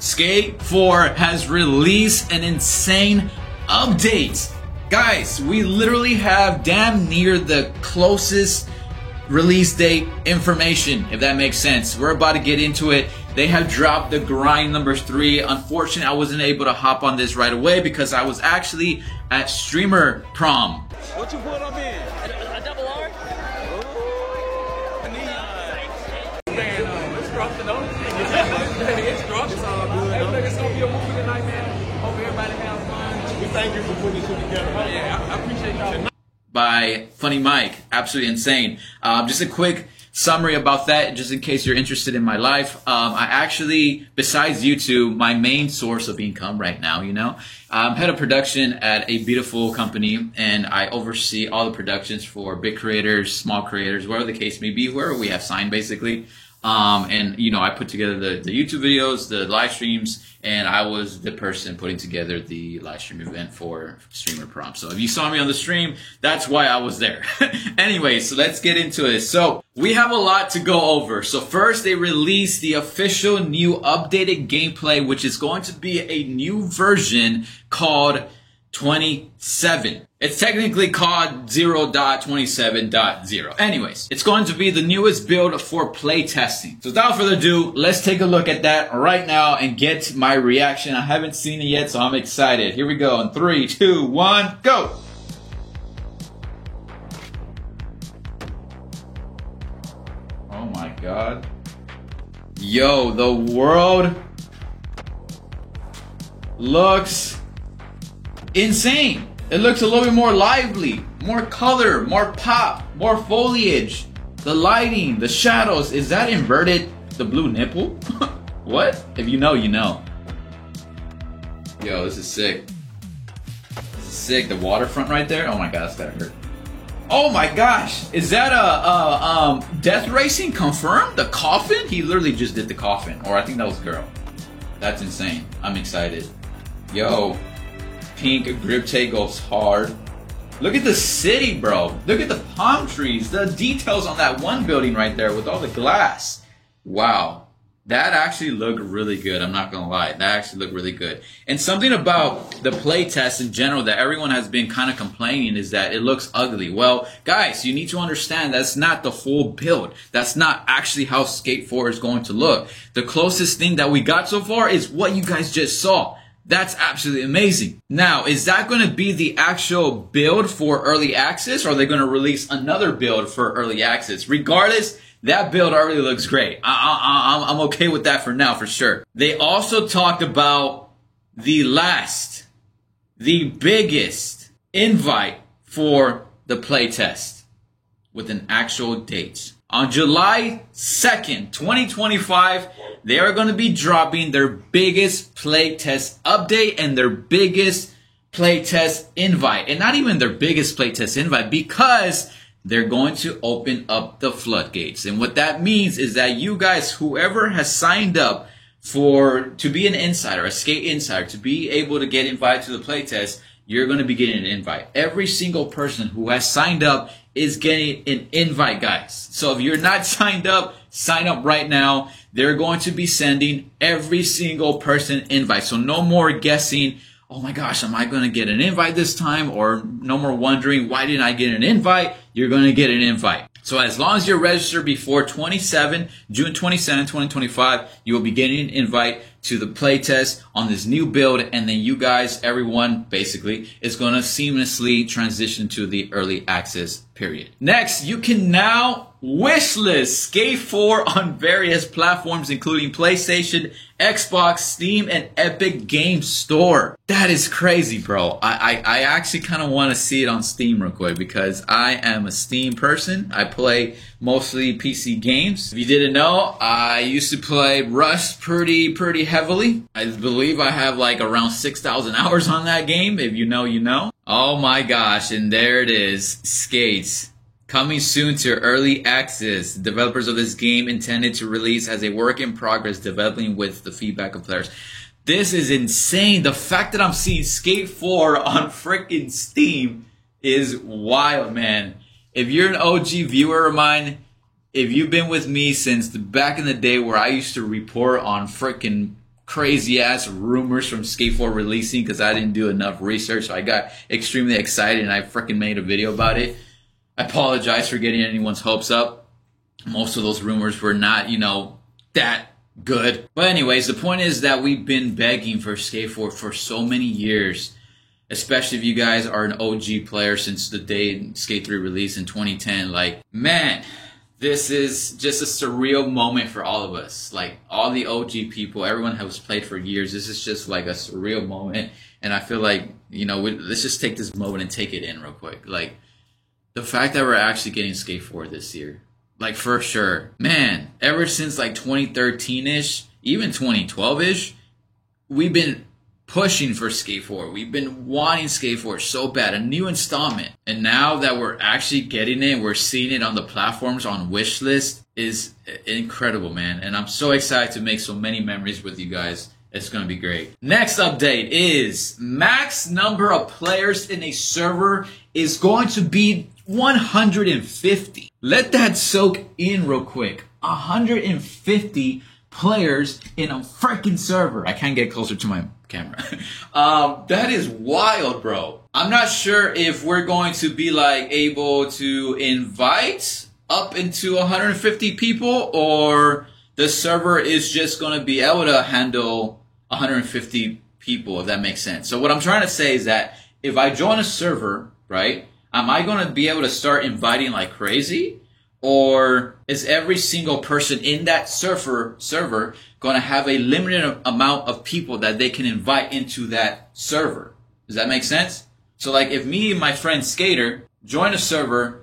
Skate 4 has released an insane update. Guys, we literally have damn near the closest release date information, if that makes sense. We're about to get into it. They have dropped the grind number 3. Unfortunately, I wasn't able to hop on this right away because I was actually at streamer prom. What you put up in? A double R? It's structured, don't it? It's structured. It's all good. Hey, look, it's gonna be a movie tonight, man. Hope everybody has fun. We thank you for putting this together. Yeah, I appreciate y'all. By Funny Mike, absolutely insane. Just a quick summary about that, just in case you're interested in my life. I actually, besides YouTube, my main source of income right now, you know, I'm head of production at a beautiful company, and I oversee all the productions for big creators, small creators, whatever the case may be, whoever we have signed, basically. And you know, I put together the YouTube videos, the live streams, and I was the person putting together the live stream event for streamer prom. So if you saw me on the stream, that's why I was there. Anyway, so let's get into it. So we have a lot to go over. So first, they released the official new updated gameplay, which is going to be a new version called 27. It's technically called 0.27.0. Anyways, it's going to be the newest build for playtesting. So without further ado, let's take a look at that right now and get my reaction. I haven't seen it yet, so I'm excited. Here we go in 3, 2, 1, go! Oh my god. Yo, the world looks insane. It looks a little bit more lively, more color, more pop, more foliage. The lighting, the shadows. Is that inverted? The blue nipple? What? If you know, you know. Yo, this is sick. This is sick. The waterfront right there. Oh my god, that's gotta hurt. Oh my gosh. Is that a Death Racing confirmed? The coffin? He literally just did the coffin. Or I think that was a girl. That's insane. I'm excited. Yo. Pink grip tape goes hard. Look at the city, bro. Look at the palm trees. The details on that one building right there with all the glass. Wow. That actually looked really good. I'm not going to lie. That actually looked really good. And something about the playtest in general that everyone has been kind of complaining is that it looks ugly. Well, guys, you need to understand that's not the full build. That's not actually how Skate 4 is going to look. The closest thing that we got so far is what you guys just saw. That's absolutely amazing. Now, is that going to be the actual build for early access, or are they going to release another build for early access? Regardless, that build already looks great. I'm okay with that for now, for sure. They also talked about the biggest invite for the playtest with an actual date. On July 2nd, 2025, they are going to be dropping their biggest playtest update and their biggest playtest invite. And not even their biggest playtest invite, because they're going to open up the floodgates. And what that means is that you guys, whoever has signed up to be an insider, a Skate insider, to be able to get invited to the playtest, you're going to be getting an invite. Every single person who has signed up is getting an invite, guys. So if you're not signed up, sign up right now. They're going to be sending every single person invite. So no more guessing, oh my gosh, am I going to get an invite this time? Or no more wondering, why didn't I get an invite? You're going to get an invite. So as long as you're registered before June 27, 2025, you will be getting an invite to the playtest on this new build. And then you guys, everyone basically, is going to seamlessly transition to the early access period. Next, you can now wishlist Skate 4 on various platforms, including PlayStation, Xbox, Steam, and Epic Games Store. That is crazy, bro. I actually kind of want to see it on Steam real quick because I am a Steam person. I play mostly PC games. If you didn't know, I used to play Rust pretty heavily. I believe I have like around 6,000 hours on that game. If you know, you know. Oh my gosh, and there it is, Skates. Coming soon to early access. The developers of this game intended to release as a work in progress, developing with the feedback of players. This is insane. The fact that I'm seeing Skate 4 on freaking Steam is wild, man. If you're an OG viewer of mine, if you've been with me since back in the day where I used to report on freaking crazy ass rumors from Skate 4 releasing because I didn't do enough research. So I got extremely excited and I freaking made a video about it. I apologize for getting anyone's hopes up. Most of those rumors were not, that good. But anyways, the point is that we've been begging for Skate 4 for so many years. Especially if you guys are an OG player since the day Skate 3 released in 2010. Like, man, this is just a surreal moment for all of us. Like, all the OG people, everyone who's played for years, this is just like a surreal moment. And I feel like, let's just take this moment and take it in real quick. Like, the fact that we're actually getting Skate 4 this year. Like, for sure. Man, ever since like 2013-ish, even 2012-ish, we've been pushing for Skate 4. We've been wanting Skate 4 so bad, a new installment. And now that we're actually getting it, we're seeing it on the platforms on wishlist, is incredible, man. And I'm so excited to make so many memories with you guys. It's going to be great. Next update is max number of players in a server is going to be 150. Let that soak in real quick. 150 players in a freaking server. I can't get closer to my camera. That is wild, bro. I'm not sure if we're going to be like able to invite up into 150 people, or the server is just going to be able to handle 150 people, if that makes sense. So what I'm trying to say is that if I join a server, right, am I going to be able to start inviting like crazy? Or is every single person in that server going to have a limited amount of people that they can invite into that server? Does that make sense? So like if me and my friend Skater join a server,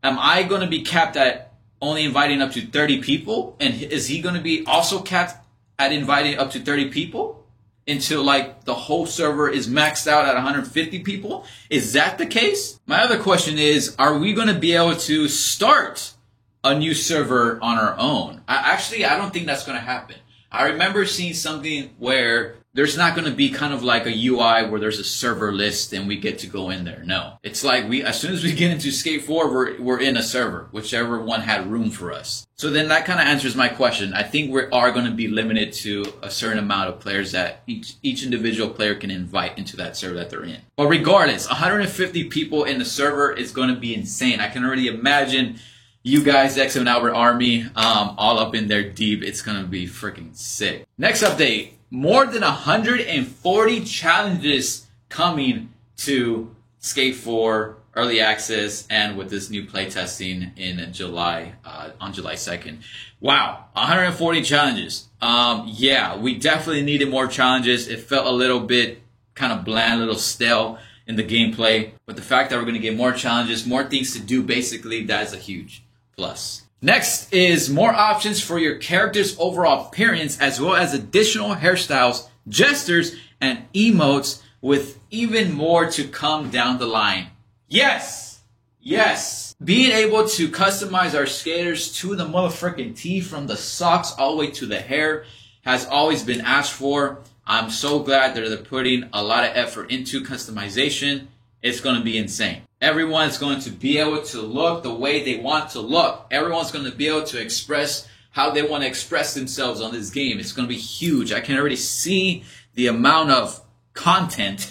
am I going to be capped at only inviting up to 30 people? And is he going to be also capped at inviting up to 30 people until like the whole server is maxed out at 150 people? Is that the case? My other question is, are we going to be able to start a new server on our own? I don't think that's going to happen. I remember seeing something where there's not going to be kind of like a UI where there's a server list and we get to go in there. No, it's like as soon as we get into Skate 4, we're in a server, whichever one had room for us. So then that kind of answers my question. I think we are going to be limited to a certain amount of players that each individual player can invite into that server that they're in. But regardless, 150 people in the server is going to be insane. I can already imagine you guys, X and Albert Army, all up in there deep. It's going to be freaking sick. Next update. More than 140 challenges coming to Skate 4 Early Access and with this new playtesting in July, on July 2nd. Wow, 140 challenges. Yeah, we definitely needed more challenges. It felt a little bit kind of bland, a little stale in the gameplay. But the fact that we're going to get more challenges, more things to do, basically, that is a huge plus. Next is more options for your character's overall appearance, as well as additional hairstyles, gestures, and emotes, with even more to come down the line. Yes! Yes! Being able to customize our skaters to the motherfucking T, from the socks all the way to the hair, has always been asked for. I'm so glad that they're putting a lot of effort into customization. It's going to be insane. Everyone's going to be able to look the way they want to look. Everyone's going to be able to express how they want to express themselves on this game. It's going to be huge. I can already see the amount of content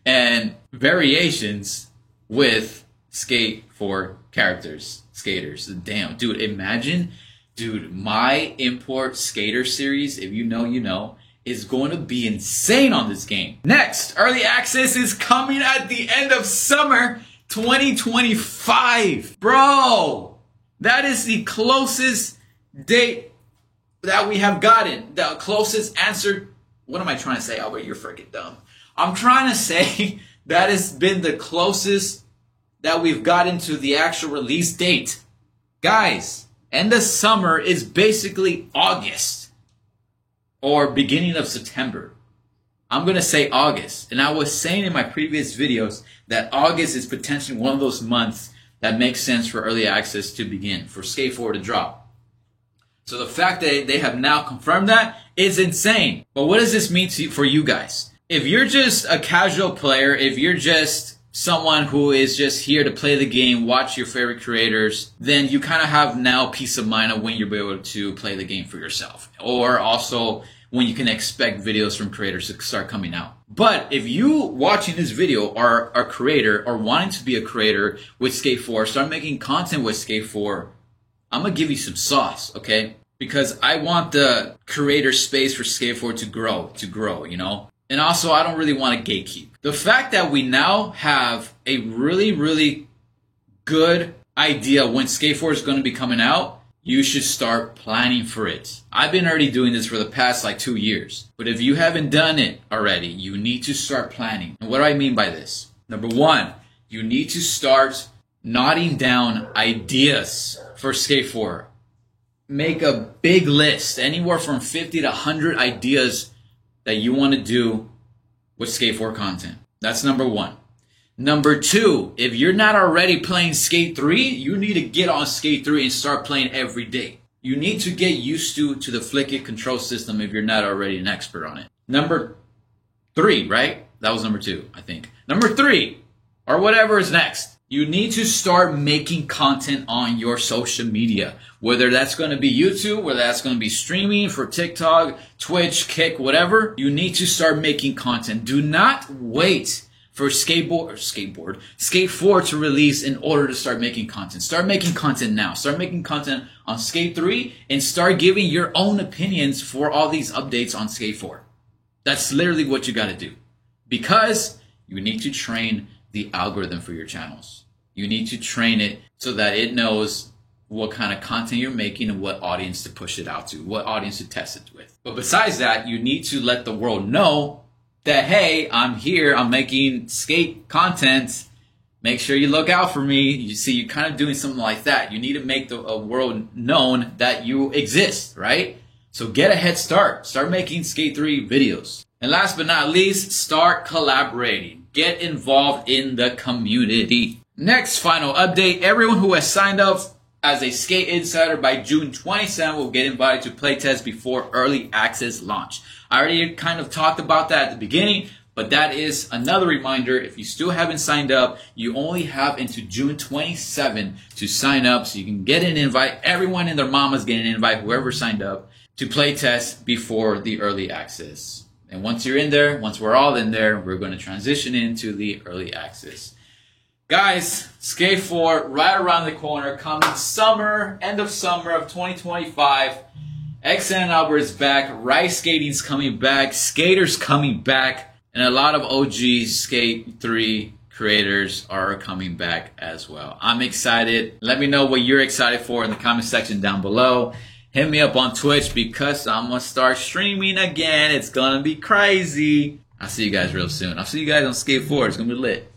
and variations with Skate 4 skaters. Damn, dude, imagine, dude, my import skater series, if you know, you know, is going to be insane on this game. Next, early access is coming at the end of summer 2025. Bro, that is the closest date that we have gotten. The closest answer. What am I trying to say, Albert? You're freaking dumb. I'm trying to say that has been the closest that we've gotten to the actual release date. Guys, end of summer is basically August or beginning of September. I'm going to say August. And I was saying in my previous videos that August is potentially one of those months that makes sense for early access to begin, for Skate 4 to drop. So the fact that they have now confirmed that is insane. But what does this mean for you guys? If you're just a casual player, if you're just someone who is just here to play the game, watch your favorite creators, then you kind of have now peace of mind of when you'll be able to play the game for yourself. Or also when you can expect videos from creators to start coming out. But if you watching this video are a creator or wanting to be a creator with Skate 4, start making content with Skate 4, I'm going to give you some sauce, okay? Because I want the creator space for Skate 4 to grow, you know? And also, I don't really want to gatekeep. The fact that we now have a really, really good idea when Skate 4 is going to be coming out, you should start planning for it. I've been already doing this for the past like 2 years. But if you haven't done it already, you need to start planning. And what do I mean by this? Number one, you need to start noting down ideas for Skate 4. Make a big list, anywhere from 50 to 100 ideas that you want to do with Skate 4 content. That's number one. Number two, if you're not already playing Skate 3, you need to get on Skate 3 and start playing every day. You need to get used to the Flickit control system if you're not already an expert on it. Number three, right? That was number two, I think. Number three, or whatever is next. You need to start making content on your social media. Whether that's going to be YouTube, whether that's going to be streaming for TikTok, Twitch, Kick, whatever. You need to start making content. Do not wait for Skate 4 to release in order to start making content. Start making content now. Start making content on Skate 3 and start giving your own opinions for all these updates on Skate 4. That's literally what you got to do. Because you need to train the algorithm for your channels. You need to train it so that it knows what kind of content you're making and what audience to push it out to, what audience to test it with. But besides that, you need to let the world know that, hey, I'm here, I'm making skate content. Make sure you look out for me. You see, you're kind of doing something like that. You need to make the world known that you exist, right? So get a head start. Start making Skate 3 videos. And last but not least, start collaborating. Get involved in the community. Next, final update. Everyone who has signed up as a Skate Insider by June 27 will get invited to playtest before early access launch. I already kind of talked about that at the beginning, but that is another reminder. If you still haven't signed up, you only have into June 27 to sign up so you can get an invite. Everyone and their mama's getting an invite, whoever signed up, to playtest before the early access. And once you're in there, once we're all in there, we're going to transition into the early access. Guys, Skate 4 right around the corner, coming summer, end of summer of 2025. XN Albert is back, Rice Skating's coming back, Skaters coming back, and a lot of OG Skate 3 creators are coming back as well. I'm excited. Let me know what you're excited for in the comment section down below. Hit me up on Twitch because I'm going to start streaming again. It's going to be crazy. I'll see you guys real soon. I'll see you guys on Skate 4. It's going to be lit.